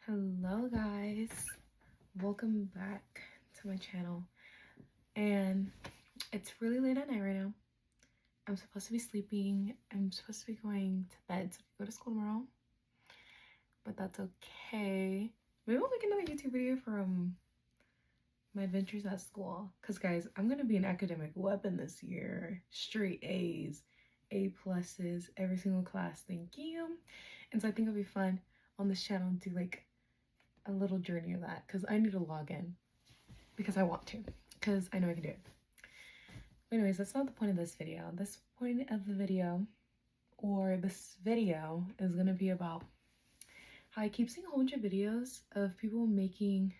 Hello guys, welcome back to my channel. And it's really late at night right now. I'm supposed to be sleeping. I'm supposed to be going to bed to go to school tomorrow, but that's okay. Maybe I'll make another YouTube video from my adventures at school, because guys, I'm gonna be an academic weapon this year. Straight A's, A pluses, every single class. Thank you. And so I think it'll be fun on this channel to do like a little journey of that, because I need to log in because I want to, because I know I can do it. But anyways, that's not the point of this video. This point of the video, or this video, is going to be about how I keep seeing a whole bunch of videos of people making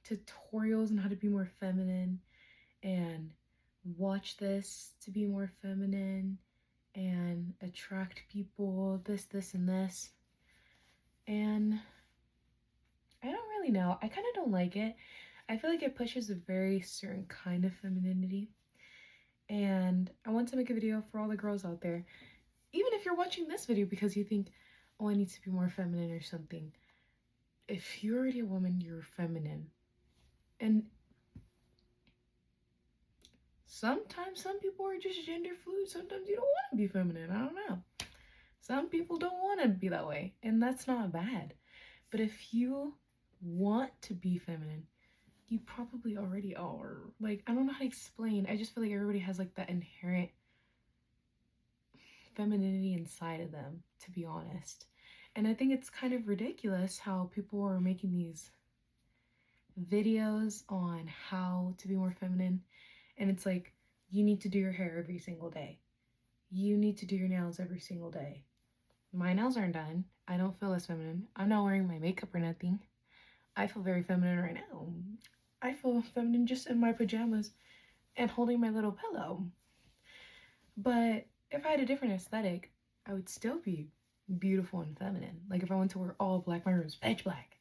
tutorials on how to be more feminine and watch this to be more feminine and attract people, this, and this. And I don't really know. I kind of don't like it. I feel like it pushes a very certain kind of femininity. And I want to make a video for all the girls out there. Even if you're watching this video because you think, oh, I need to be more feminine or something. If you're already a woman, you're feminine. And sometimes some people are just gender fluid. Sometimes you don't want to be feminine. I don't know. Some people don't want to be that way. And that's not bad. But if you want to be feminine, you probably already are. Like, I don't know how to explain. I just feel like everybody has like that inherent femininity inside of them, to be honest. And I think it's kind of ridiculous how people are making these videos on how to be more feminine. And it's like, you need to do your hair every single day. You need to do your nails every single day. My nails aren't done. I don't feel as feminine. I'm not wearing my makeup or nothing. I feel very feminine right now. I feel feminine just in my pajamas and holding my little pillow. But if I had a different aesthetic, I would still be beautiful and feminine. Like if I went to wear all black, my room's pitch black,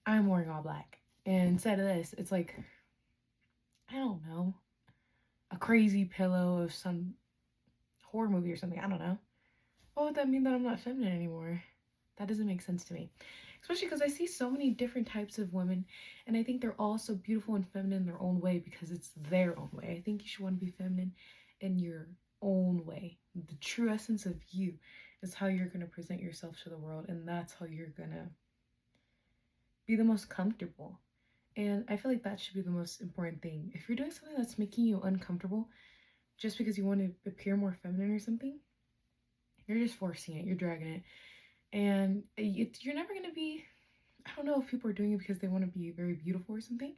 I'm wearing all black. And instead of this, it's like, I don't know, a crazy pillow of some horror movie or something. I don't know. What would that mean that I'm not feminine anymore? That doesn't make sense to me. Especially because I see so many different types of women, and I think they're all so beautiful and feminine in their own way because it's their own way. I think you should want to be feminine in your own way. The true essence of you is how you're going to present yourself to the world, and that's how you're going to be the most comfortable. And I feel like that should be the most important thing. If you're doing something that's making you uncomfortable just because you want to appear more feminine or something, you're just forcing it, you're dragging it. And you're never going to be, I don't know if people are doing it because they want to be very beautiful or something,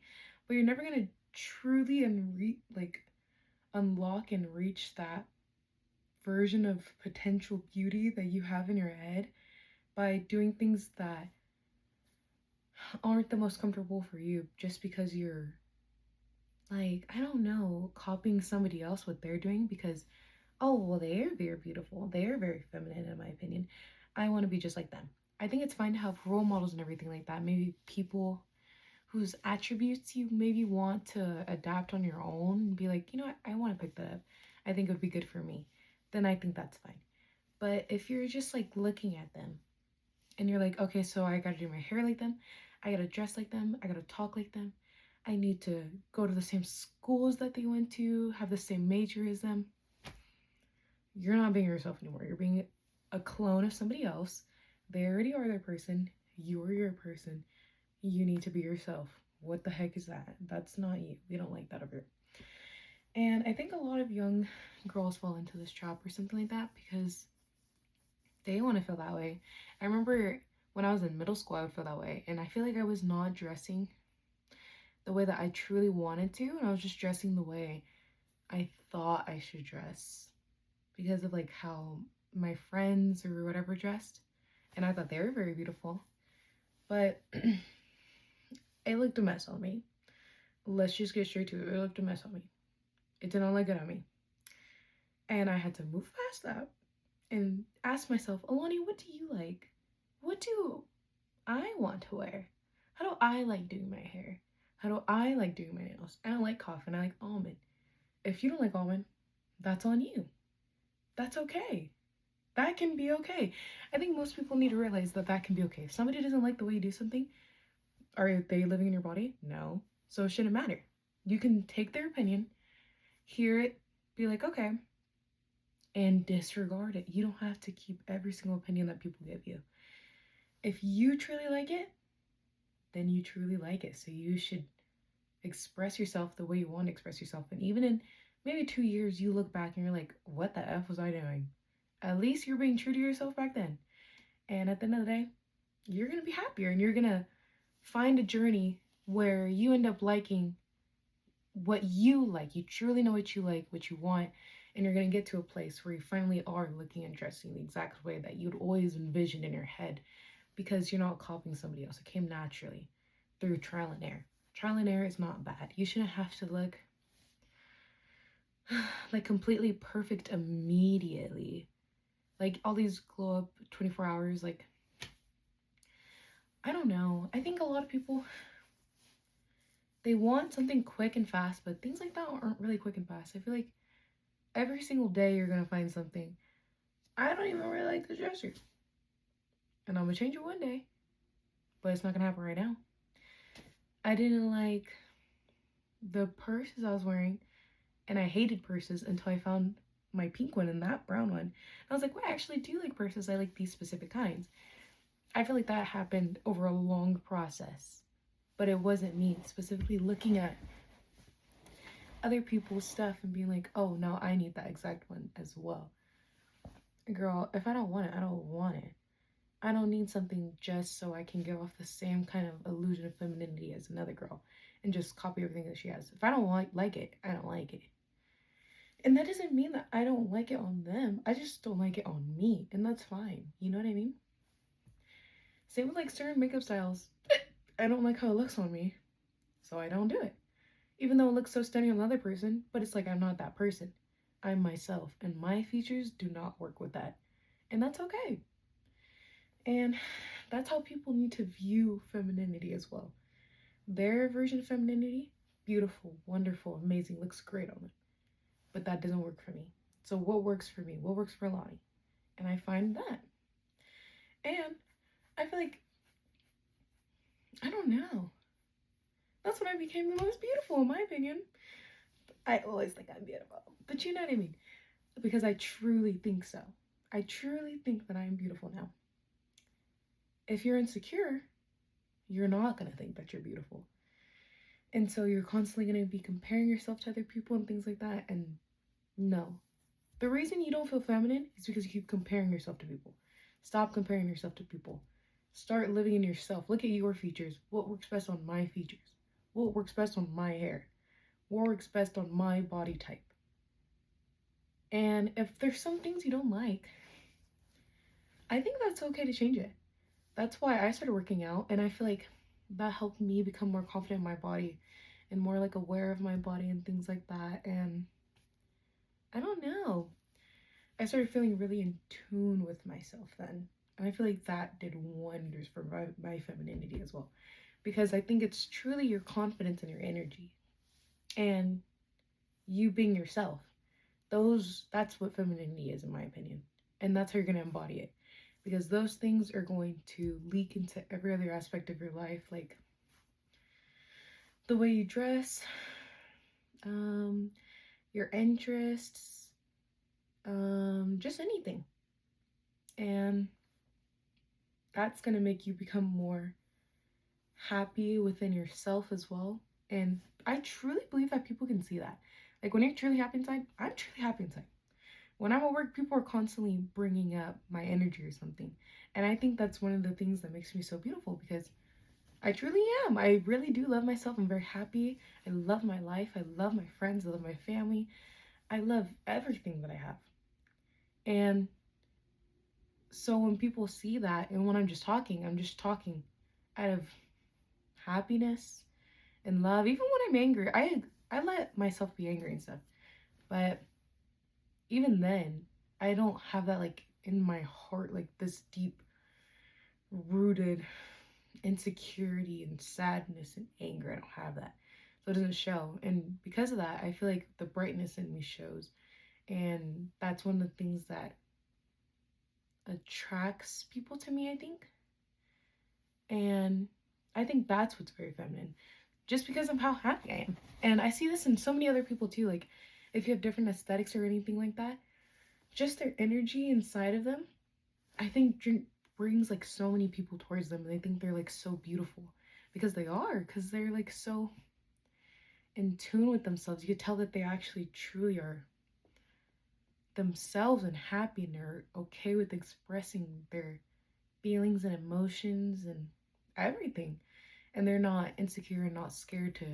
but you're never going to truly unlock and reach that version of potential beauty that you have in your head by doing things that aren't the most comfortable for you just because you're, like, I don't know, copying somebody else what they're doing because, oh, well, they're very beautiful. They're very feminine, in my opinion. I want to be just like them. I think it's fine to have role models and everything like that. Maybe people whose attributes you maybe want to adapt on your own and be like, you know what, I want to pick that up. I think it would be good for me. Then I think that's fine. But if you're just like looking at them and you're like, okay, so I gotta do my hair like them, I gotta dress like them, I gotta talk like them, I need to go to the same schools that they went to, have the same major as them, you're not being yourself anymore. You're being a clone of somebody else. They already are their person. You're your person. You need to be yourself. What the heck is that? That's not you. We don't like that over here. And I think a lot of young girls fall into this trap or something like that because they want to feel that way. I remember when I was in middle school, I would feel that way. And I feel like I was not dressing the way that I truly wanted to. And I was just dressing the way I thought I should dress because of like how my friends or whatever dressed. And I thought they were very beautiful. But it looked a mess on me. Let's just get straight to it. It looked a mess on me. It did not look good on me. And I had to move past that and ask myself, Alani, what do you like? What do I want to wear? How do I like doing my hair? How do I like doing my nails? I don't like coffin. I like almond. If you don't like almond, that's on you. That's okay. That can be okay. I think most people need to realize that that can be okay. If somebody doesn't like the way you do something, are they living in your body? No. So it shouldn't matter. You can take their opinion, hear it, be like, okay, and disregard it. You don't have to keep every single opinion that people give you. If you truly like it, then you truly like it. So you should express yourself the way you want to express yourself. And even in maybe 2 years, you look back and you're like, what the F was I doing? At least you're being true to yourself back then. And at the end of the day, you're going to be happier and you're going to find a journey where you end up liking what you like. You truly know what you like, what you want, and you're going to get to a place where you finally are looking and dressing the exact way that you'd always envisioned in your head, because you're not copying somebody else. It came naturally through trial and error. Trial and error is not bad. You shouldn't have to look like completely perfect immediately. Like all these glow up 24 hours, like, I don't know. I think a lot of people, they want something quick and fast, but things like that aren't really quick and fast. I feel like every single day you're gonna find something. I don't even really like this dresser, and I'm gonna change it one day, but it's not gonna happen right now. I didn't like the purses I was wearing, and I hated purses until I found my pink one and that brown one. And I was like, well, I actually do like purses. I like these specific kinds. I feel like that happened over a long process, but it wasn't me specifically looking at other people's stuff and being like, oh no, I need that exact one as well. Girl, if I don't want it, I don't want it. I don't need something just so I can give off the same kind of illusion of femininity as another girl and just copy everything that she has. If I don't like it, I don't like it. And that doesn't mean that I don't like it on them. I just don't like it on me, and that's fine. You know what I mean? Same with like certain makeup styles. I don't like how it looks on me, so I don't do it. Even though it looks so stunning on another person, but it's like I'm not that person. I'm myself, and my features do not work with that. And that's okay. And that's how people need to view femininity as well. Their version of femininity, beautiful, wonderful, amazing, looks great on them. But that doesn't work for me. So what works for me? What works for Lonnie? And I find that. And I feel like, I don't know. That's when I became the most beautiful, in my opinion. I always think I'm beautiful. But you know what I mean? Because I truly think so. I truly think that I am beautiful now. If you're insecure, you're not going to think that you're beautiful. And so you're constantly going to be comparing yourself to other people and things like that. And no. The reason you don't feel feminine is because you keep comparing yourself to people. Stop comparing yourself to people. Start living in yourself. Look at your features. What works best on my features? What works best on my hair? What works best on my body type? And if there's some things you don't like, I think that's okay to change it. That's why I started working out, and I feel like that helped me become more confident in my body and more like aware of my body and things like that. And I don't know. I started feeling really in tune with myself then. And I feel like that did wonders for my femininity as well. Because I think it's truly your confidence and your energy. And you being yourself. That's what femininity is, in my opinion. And that's how you're going to embody it. Because those things are going to leak into every other aspect of your life. Like the way you dress, your interests, just anything. And that's going to make you become more happy within yourself as well. And I truly believe that people can see that. Like when you're truly happy inside, I'm truly happy inside. When I'm at work, people are constantly bringing up my energy or something. And I think that's one of the things that makes me so beautiful, because I truly am. I really do love myself. I'm very happy. I love my life. I love my friends. I love my family. I love everything that I have. And so when people see that, and when I'm just talking out of happiness and love. Even when I'm angry, I let myself be angry and stuff. But even then, I don't have that like in my heart, like this deep rooted insecurity and sadness and anger. I don't have that. So it doesn't show. And because of that, I feel like the brightness in me shows. And that's one of the things that attracts people to me, I think. And I think that's what's very feminine, just because of how happy I am. And I see this in so many other people too. Like, if you have different aesthetics or anything like that, just their energy inside of them, I think brings like so many people towards them. And they think they're like so beautiful because they are, because they're like so in tune with themselves. You could tell that they actually truly are themselves and happy, and they're okay with expressing their feelings and emotions and everything. And they're not insecure and not scared to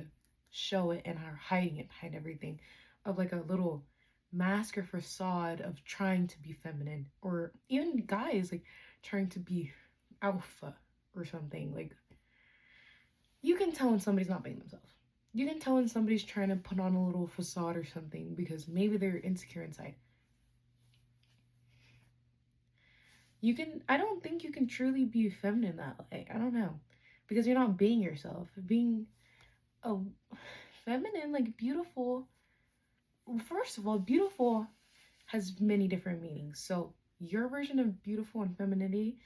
show it and are hiding it behind everything of like a little mask or facade of trying to be feminine, or even guys like trying to be alpha or something. Like, you can tell when somebody's not being themselves. You can tell when somebody's trying to put on a little facade or something because maybe they're insecure inside. I don't think you can truly be feminine that way. I don't know. Because you're not being yourself. Being a feminine, like beautiful. First of all, beautiful has many different meanings. So your version of beautiful and femininity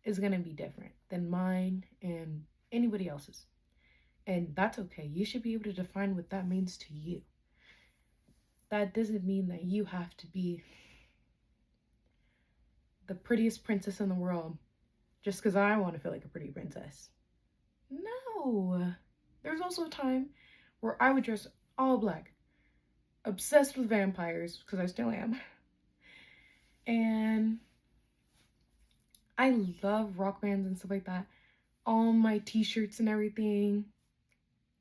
is going to be different than mine and anybody else's. And that's okay. You should be able to define what that means to you. That doesn't mean that you have to be the prettiest princess in the world just because I want to feel like a pretty princess. No. There's also a time where I would dress all black, obsessed with vampires, because I still am. And I love rock bands and stuff like that. All my t-shirts and everything,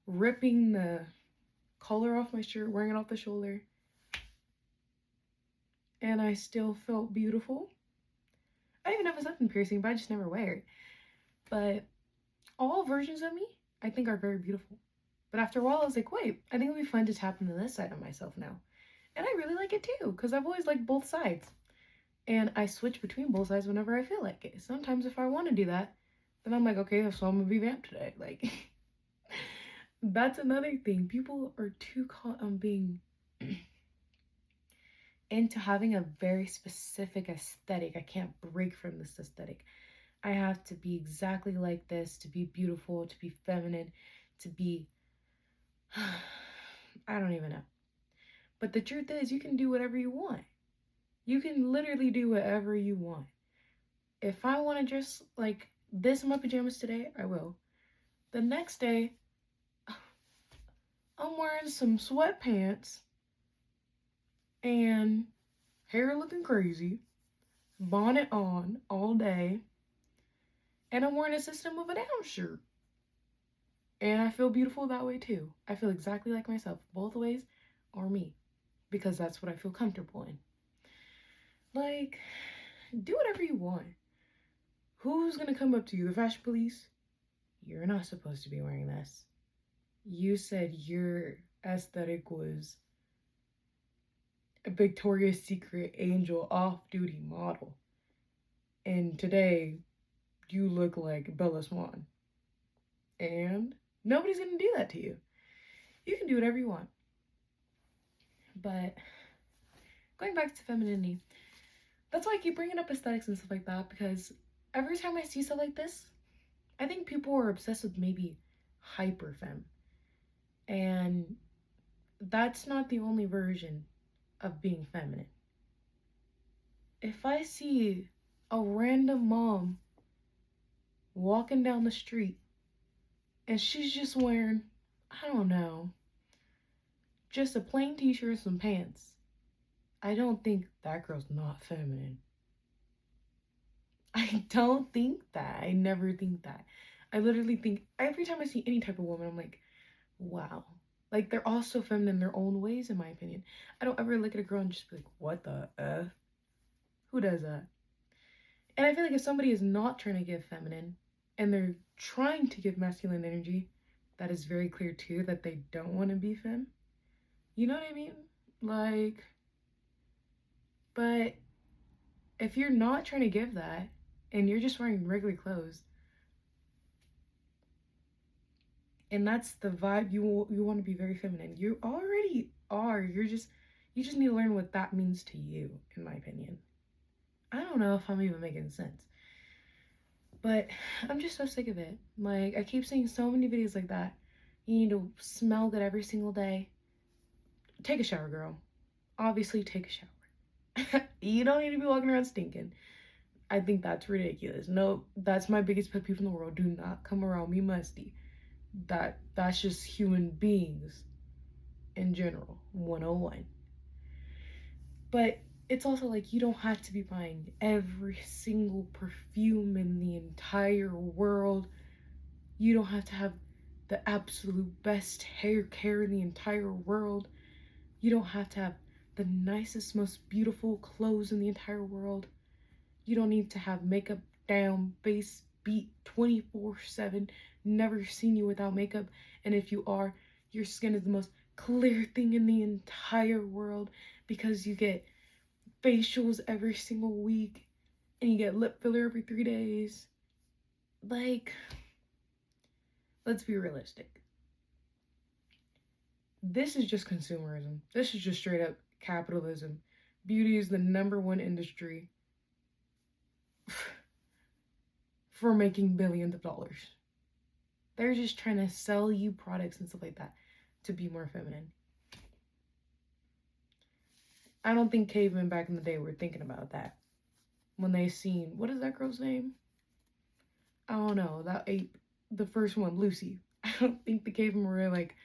ripping the collar off my shirt, wearing it off the shoulder. And I still felt beautiful. I even have a septum piercing, but I just never wear it. But all versions of me, I think, are very beautiful. But after a while, I was like, wait, I think it would be fun to tap into this side of myself now. And I really like it too, because I've always liked both sides. And I switch between both sides whenever I feel like it. Sometimes if I want to do that, then I'm like, okay, so I'm going to be vamp today. Like, that's another thing. People are too caught on being into having a very specific aesthetic. I can't break from this aesthetic. I have to be exactly like this to be beautiful, to be feminine, to be... I don't even know. But the truth is, you can do whatever you want. You can literally do whatever you want. If I want to dress like this in my pajamas today, I will. The next day, I'm wearing some sweatpants and hair looking crazy, bonnet on all day, and I'm wearing a System of a Down shirt. And I feel beautiful that way too. I feel exactly like myself. Both ways are me, because that's what I feel comfortable in. Like, do whatever you want. Who's gonna come up to you? The fashion police? You're not supposed to be wearing this. You said your aesthetic was a Victoria's Secret angel off-duty model. And today, you look like Bella Swan. And nobody's gonna do that to you. You can do whatever you want. But going back to femininity, that's why I keep bringing up aesthetics and stuff like that, because every time I see stuff like this, I think people are obsessed with maybe hyper femme. And that's not the only version of being feminine. If I see a random mom walking down the street and she's just wearing, I don't know, just a plain t-shirt and some pants, I don't think that girl's not feminine. I don't think that. I never think that. I literally think every time I see any type of woman, I'm like, wow. Like, they're all so feminine in their own ways, in my opinion. I don't ever look at a girl and just be like, what the F? Who does that? And I feel like if somebody is not trying to give feminine and they're trying to give masculine energy, that is very clear too that they don't want to be femme. You know what I mean? Like, but if you're not trying to give that and you're just wearing regular clothes, and that's the vibe, you want to be very feminine. You already are. You just need to learn what that means to you, in my opinion. I don't know if I'm even making sense. But I'm just so sick of it. Like, I keep seeing so many videos like that. You need to smell good every single day. Take a shower, girl. Obviously, take a shower. You don't need to be walking around stinking. I think that's ridiculous. No, that's my biggest pet peeve in the world. Do not come around me musty. That's just human beings in general. 101. But it's also like you don't have to be buying every single perfume in the entire world. You don't have to have the absolute best hair care in the entire world. You don't have to have the nicest, most beautiful clothes in the entire world. You don't need to have makeup down, base beat 24/7, never seen you without makeup. And if you are, your skin is the most clear thing in the entire world because you get facials every single week and you get lip filler every 3 days. Like, let's be realistic. This is just consumerism. This is just straight up capitalism. Beauty is the #1 industry for making billions of dollars. They're just trying to sell you products and stuff like that to be more feminine. I don't think cavemen back in the day were thinking about that when they seen, what is that girl's name? I don't know, that ape, the first one, Lucy. I don't think the cavemen were like,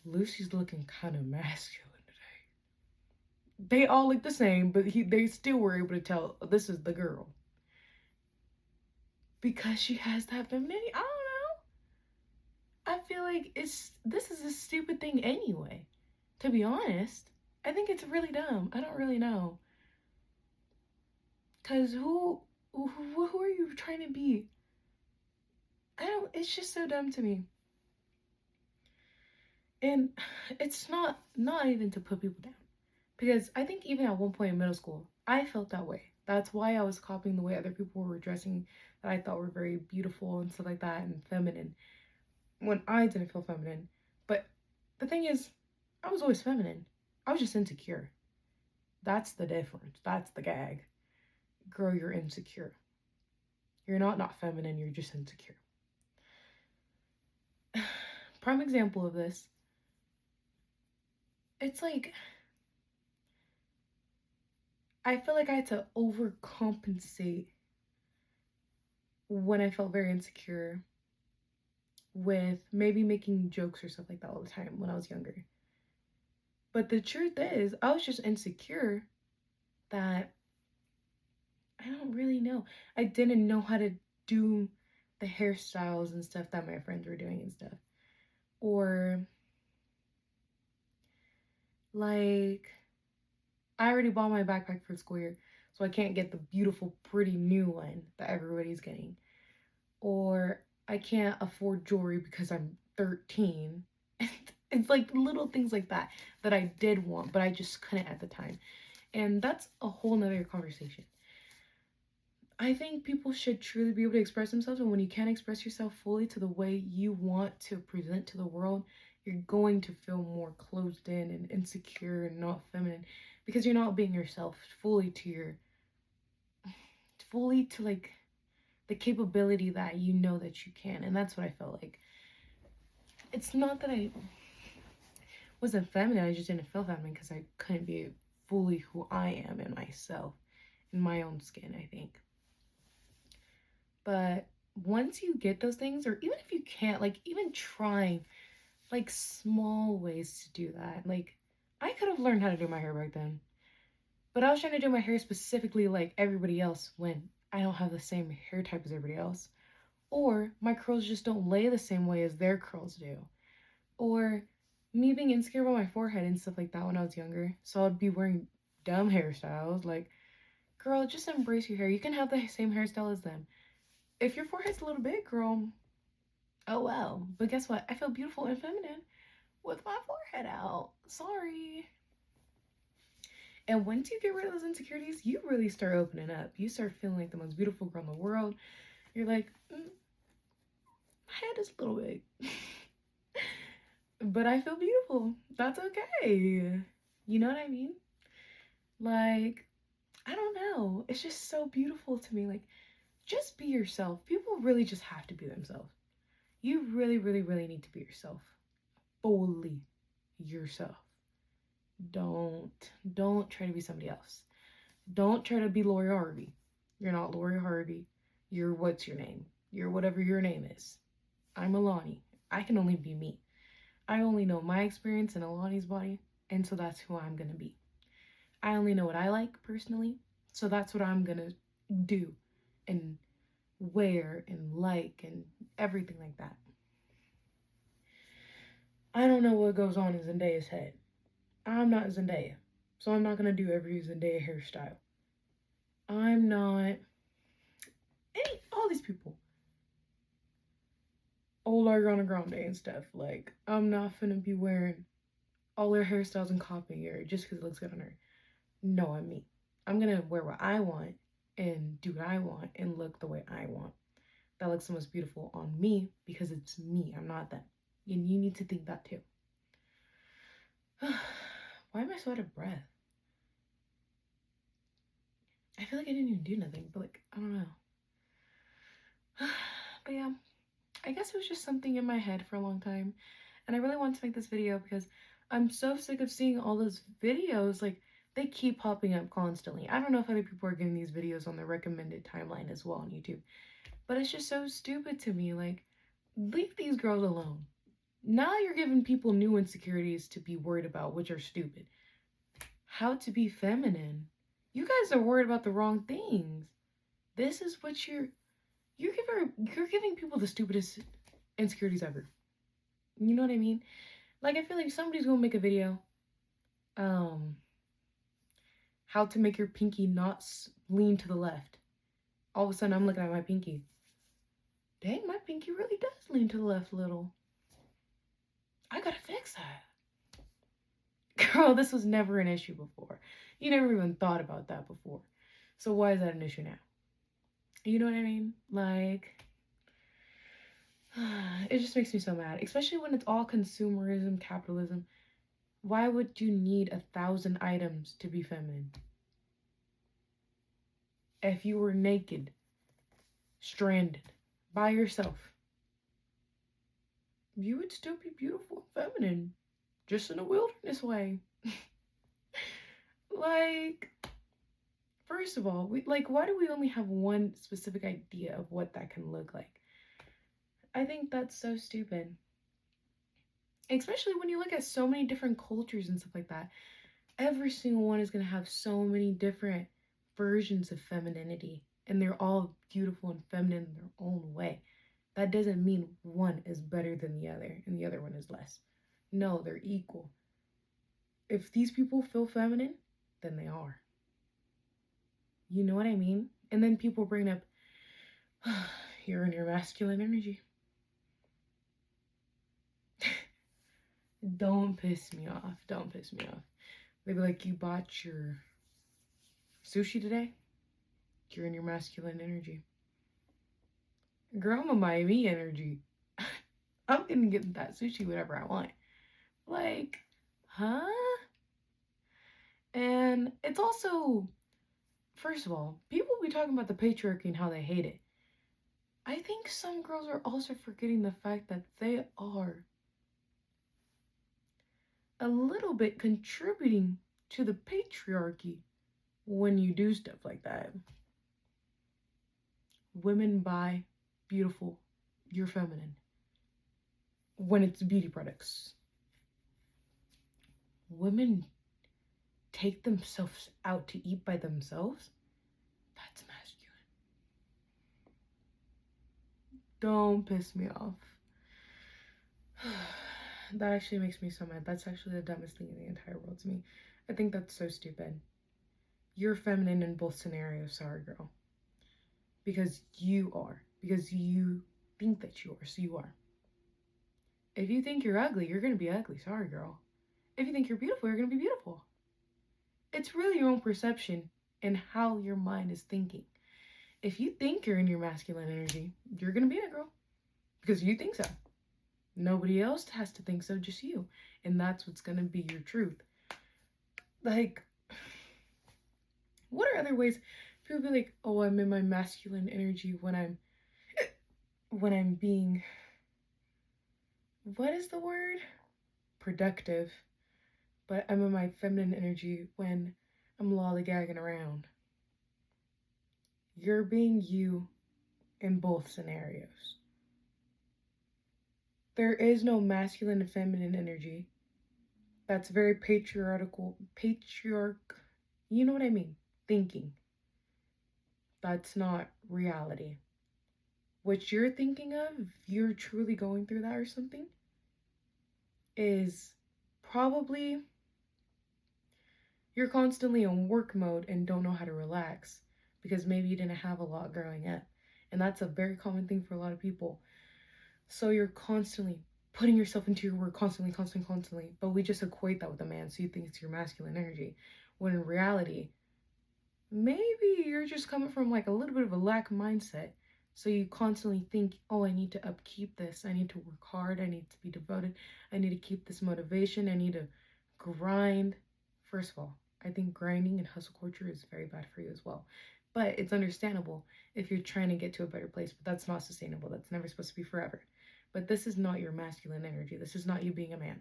Lucy's looking kind of masculine today. They all look the same, but they still were able to tell this is the girl. Because she has that femininity. I don't know. I feel like this is a stupid thing anyway. To be honest, I think it's really dumb. I don't really know. Cause who are you trying to be? I don't. It's just so dumb to me. And it's not even to put people down, because I think even at one point in middle school, I felt that way. That's why I was copying the way other people were dressing that I thought were very beautiful and stuff like that and feminine, when I didn't feel feminine. But the thing is, I was always feminine. I was just insecure. That's the difference. That's the gag. Girl, you're insecure. You're not feminine, you're just insecure. Prime example of this. It's like, I feel like I had to overcompensate when I felt very insecure with maybe making jokes or stuff like that all the time when I was younger. But the truth is, I was just insecure that I don't really know. I didn't know how to do the hairstyles and stuff that my friends were doing and stuff. Or, like, I already bought my backpack for school year, so I can't get the beautiful, pretty new one that everybody's getting. Or I can't afford jewelry because I'm 13. It's like little things like that that I did want, but I just couldn't at the time. And that's a whole nother conversation. I think people should truly be able to express themselves, and when you can't express yourself fully to the way you want to present to the world, you're going to feel more closed in and insecure and not feminine, because you're not being yourself fully to like the capability that you know that you can. And that's what I felt like. It's not that I wasn't feminine, I just didn't feel feminine because I couldn't be fully who I am in myself, in my own skin, I think. But once you get those things, or even if you can't, like, even trying like small ways to do that, like, I could have learned how to do my hair back then, but I was trying to do my hair specifically like everybody else when I don't have the same hair type as everybody else, or my curls just don't lay the same way as their curls do, or me being insecure about my forehead and stuff like that when I was younger, so I'd be wearing dumb hairstyles. Like, girl, just embrace your hair. You can have the same hairstyle as them. If your forehead's a little big, girl, oh well. But guess what? I feel beautiful and feminine with my forehead out. Sorry. And once you get rid of those insecurities, you really start opening up. You start feeling like the most beautiful girl in the world. You're like, my head is a little big. But I feel beautiful. That's okay. You know what I mean? Like, I don't know. It's just so beautiful to me. Like, just be yourself. People really just have to be themselves. You really, really, really need to be yourself. Fully yourself. Don't try to be somebody else. Don't try to be Lori Harvey. You're not Lori Harvey. You're what's your name? You're whatever your name is. I'm Alani. I can only be me. I only know my experience in Alani's body, and so that's who I'm gonna be. I only know what I like personally, so that's what I'm gonna do and wear and like and everything like that. I don't know what goes on in Zendaya's head. I'm not Zendaya, so I'm not gonna do every Zendaya hairstyle. I'm not all these people. Old Ariana Grande and stuff. Like, I'm not finna be wearing all her hairstyles and copying her just because it looks good on her. No, I'm me. I'm gonna wear what I want and do what I want and look the way I want. That looks the most beautiful on me because it's me. I'm not them. And you need to think that too. Why am I so out of breath? I feel like I didn't even do nothing, but like, I don't know. But yeah, I guess it was just something in my head for a long time. And I really want to make this video because I'm so sick of seeing all those videos. Like, they keep popping up constantly. I don't know if other people are getting these videos on their recommended timeline as well on YouTube. But it's just so stupid to me. Like, leave these girls alone. Now you're giving people new insecurities to be worried about, which are stupid. How to be feminine. You guys are worried about the wrong things. This is what you're giving people the stupidest insecurities ever. You know what I mean? Like, I feel like somebody's gonna make a video, how to make your pinky not lean to the left. All of a sudden, I'm looking at my pinky. Dang, my pinky really does lean to the left a little. I gotta fix that. Girl, this was never an issue before. You never even thought about that before. So why is that an issue now? You know what I mean? Like, it just makes me so mad, especially when it's all consumerism, capitalism. Why would you need 1,000 items to be feminine? If you were naked, stranded, by yourself, you would still be beautiful and feminine, just in a wilderness way. Like, first of all, why do we only have one specific idea of what that can look like? I think that's so stupid. Especially when you look at so many different cultures and stuff like that. Every single one is going to have so many different versions of femininity. And they're all beautiful and feminine in their own way. That doesn't mean one is better than the other and the other one is less. No, they're equal. If these people feel feminine, then they are. You know what I mean? And then people bring up, you're in your masculine energy. Don't piss me off. Don't piss me off. They'd be like, you bought your sushi today? You're in your masculine energy. Girl, I'm a Miami energy. I'm gonna get that sushi whatever I want. Like, huh? And it's also, first of all, people be talking about the patriarchy and how they hate it. I think some girls are also forgetting the fact that they are a little bit contributing to the patriarchy when you do stuff like that. Women buy beautiful, you're feminine. When it's beauty products. Women take themselves out to eat by themselves. That's masculine. Don't piss me off. That actually makes me so mad. That's actually the dumbest thing in the entire world to me. I think that's so stupid. You're feminine in both scenarios, sorry girl. Because you are. Because you think that you are, so you are. If you think you're ugly, you're gonna be ugly, sorry girl. If you think you're beautiful, you're gonna be beautiful. It's really your own perception and how your mind is thinking. If you think you're in your masculine energy, you're gonna be it, girl. Because you think so. Nobody else has to think so, just you. And that's what's gonna be your truth. Like, What are other ways people be like, oh, I'm in my masculine energy when I'm being, what is the word? Productive. But I'm in my feminine energy when I'm lollygagging around. You're being you in both scenarios. There is no masculine and feminine energy. That's very you know what I mean? Thinking. That's not reality. What you're thinking of, if you're truly going through that or something, is probably you're constantly in work mode and don't know how to relax because maybe you didn't have a lot growing up. And that's a very common thing for a lot of people. So you're constantly putting yourself into your work constantly. But we just equate that with a man, so you think it's your masculine energy. When in reality, maybe you're just coming from like a little bit of a lack mindset. So you constantly think, oh, I need to upkeep this. I need to work hard. I need to be devoted. I need to keep this motivation. I need to grind. First of all, I think grinding and hustle culture is very bad for you as well. But it's understandable if you're trying to get to a better place, but that's not sustainable. That's never supposed to be forever. But this is not your masculine energy. This is not you being a man.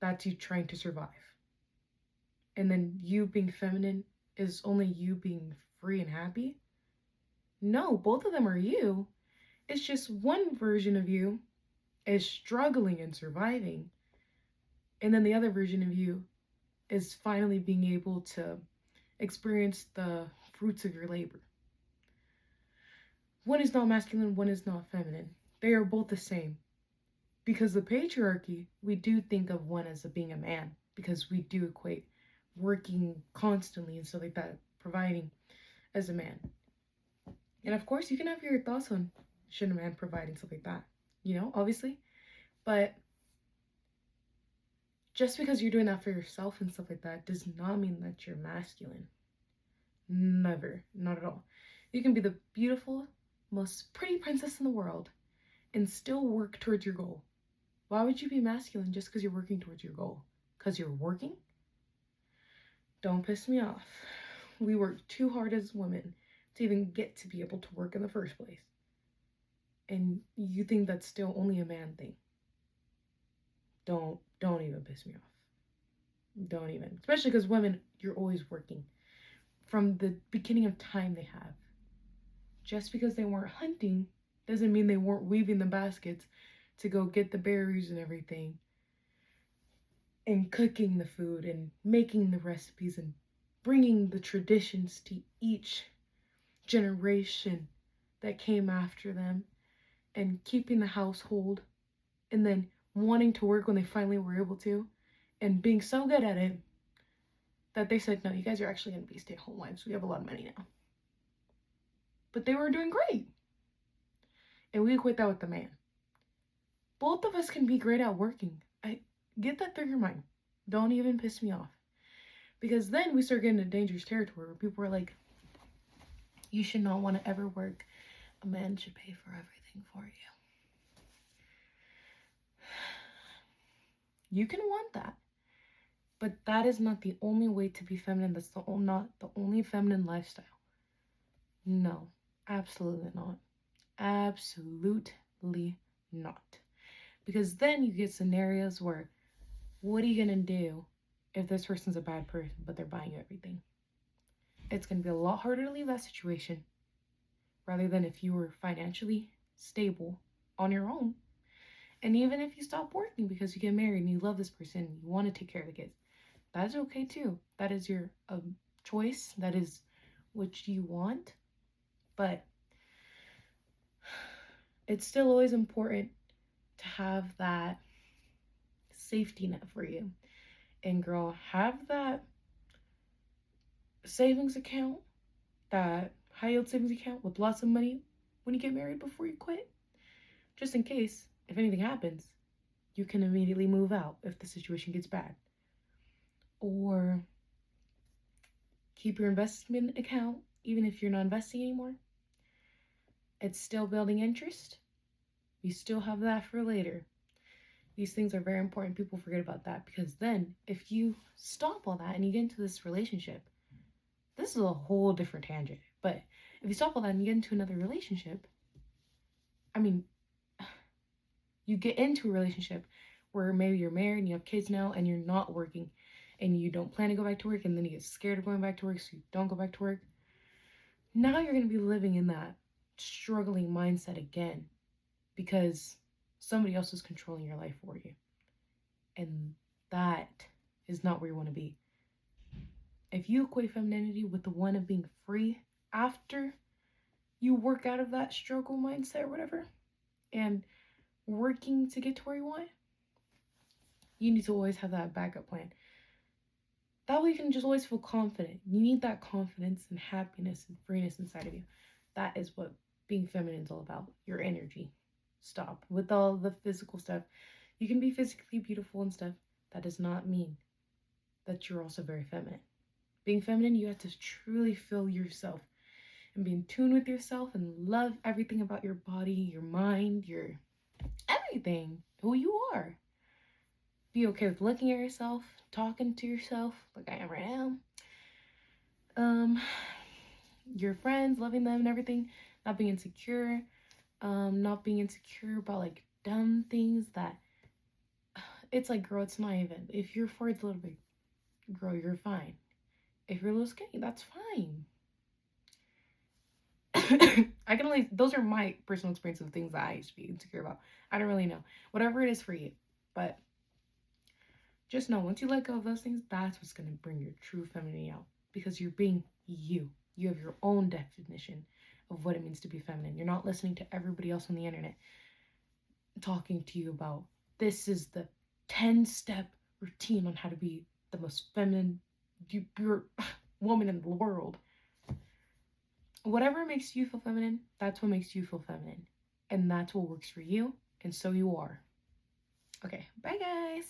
That's you trying to survive. And then you being feminine is only you being free and happy? No, both of them are you. It's just one version of you is struggling and surviving. And then the other version of you is finally being able to experience the fruits of your labor. One is not masculine, one is not feminine. They are both the same. Because the patriarchy, we do think of one as being a man, because we do equate working constantly and stuff like that, providing as a man. And of course, you can have your thoughts on should a man provide and stuff like that, obviously. But just because you're doing that for yourself and stuff like that does not mean that you're masculine. Never. Not at all. You can be the beautiful, most pretty princess in the world and still work towards your goal. Why would you be masculine just because you're working towards your goal? Because you're working? Don't piss me off. We work too hard as women to even get to be able to work in the first place. And you think that's still only a man thing. Don't even piss me off. Don't even. Especially because women, you're always working. From the beginning of time they have. Just because they weren't hunting doesn't mean they weren't weaving the baskets to go get the berries and everything. And cooking the food and making the recipes and bringing the traditions to each generation that came after them and keeping the household and then wanting to work when they finally were able to and being so good at it that they said, no, you guys are actually going to be stay-at-home wives. We have a lot of money now. But they were doing great. And we equate that with the man. Both of us can be great at working. Get that through your mind. Don't even piss me off. Because then we start getting into dangerous territory where people are like, you should not want to ever work. A man should pay for everything for you. You can want that. But that is not the only way to be feminine. That's not the only feminine lifestyle. No, absolutely not. Absolutely not. Because then you get scenarios where, what are you going to do if this person's a bad person, but they're buying you everything? It's going to be a lot harder to leave that situation rather than if you were financially stable on your own. And even if you stop working because you get married and you love this person, you want to take care of the kids, that's okay too. That is your choice. That is what you want. But it's still always important to have that safety net for you. And girl, have that savings account, that high yield savings account with lots of money when you get married before you quit. Just in case, if anything happens, you can immediately move out if the situation gets bad. Or keep your investment account, even if you're not investing anymore. It's still building interest. You still have that for later. These things are very important. People forget about that, because then if you stop all that and you get into this relationship, this is a whole different tangent. But if you stop all that and you get into another relationship, I mean, you get into a relationship where maybe you're married and you have kids now and you're not working and you don't plan to go back to work, and then you get scared of going back to work, so you don't go back to work. Now you're going to be living in that struggling mindset again, because somebody else is controlling your life for you. And that is not where you want to be. If you equate femininity with the one of being free after you work out of that struggle mindset or whatever, and working to get to where you want, you need to always have that backup plan. That way you can just always feel confident. You need that confidence and happiness and freeness inside of you. That is what being feminine is all about. Your energy. Stop with all the physical stuff. You can be physically beautiful and stuff. That does not mean that you're also very feminine. Being feminine, you have to truly feel yourself and be in tune with yourself and love everything about your body, your mind, your everything, who you are. Be okay with looking at yourself, talking to yourself like I am right now. Your friends, loving them and everything, not being insecure, not being insecure about like dumb things that it's like, girl, it's not even. If your forehead's a little big, girl, you're fine. If you're a little skinny, that's fine. I can only, those are my personal experience of things that I used to be insecure about. I don't really know. Whatever it is for you. But just know, once you let go of those things, that's what's going to bring your true femininity out. Because you're being you. You have your own definition of what it means to be feminine. You're not listening to everybody else on the internet talking to you about, this is the 10-step routine on how to be the most feminine woman in the world. Whatever makes you feel feminine, that's what makes you feel feminine. And that's what works for you. And so you are. Okay, bye guys.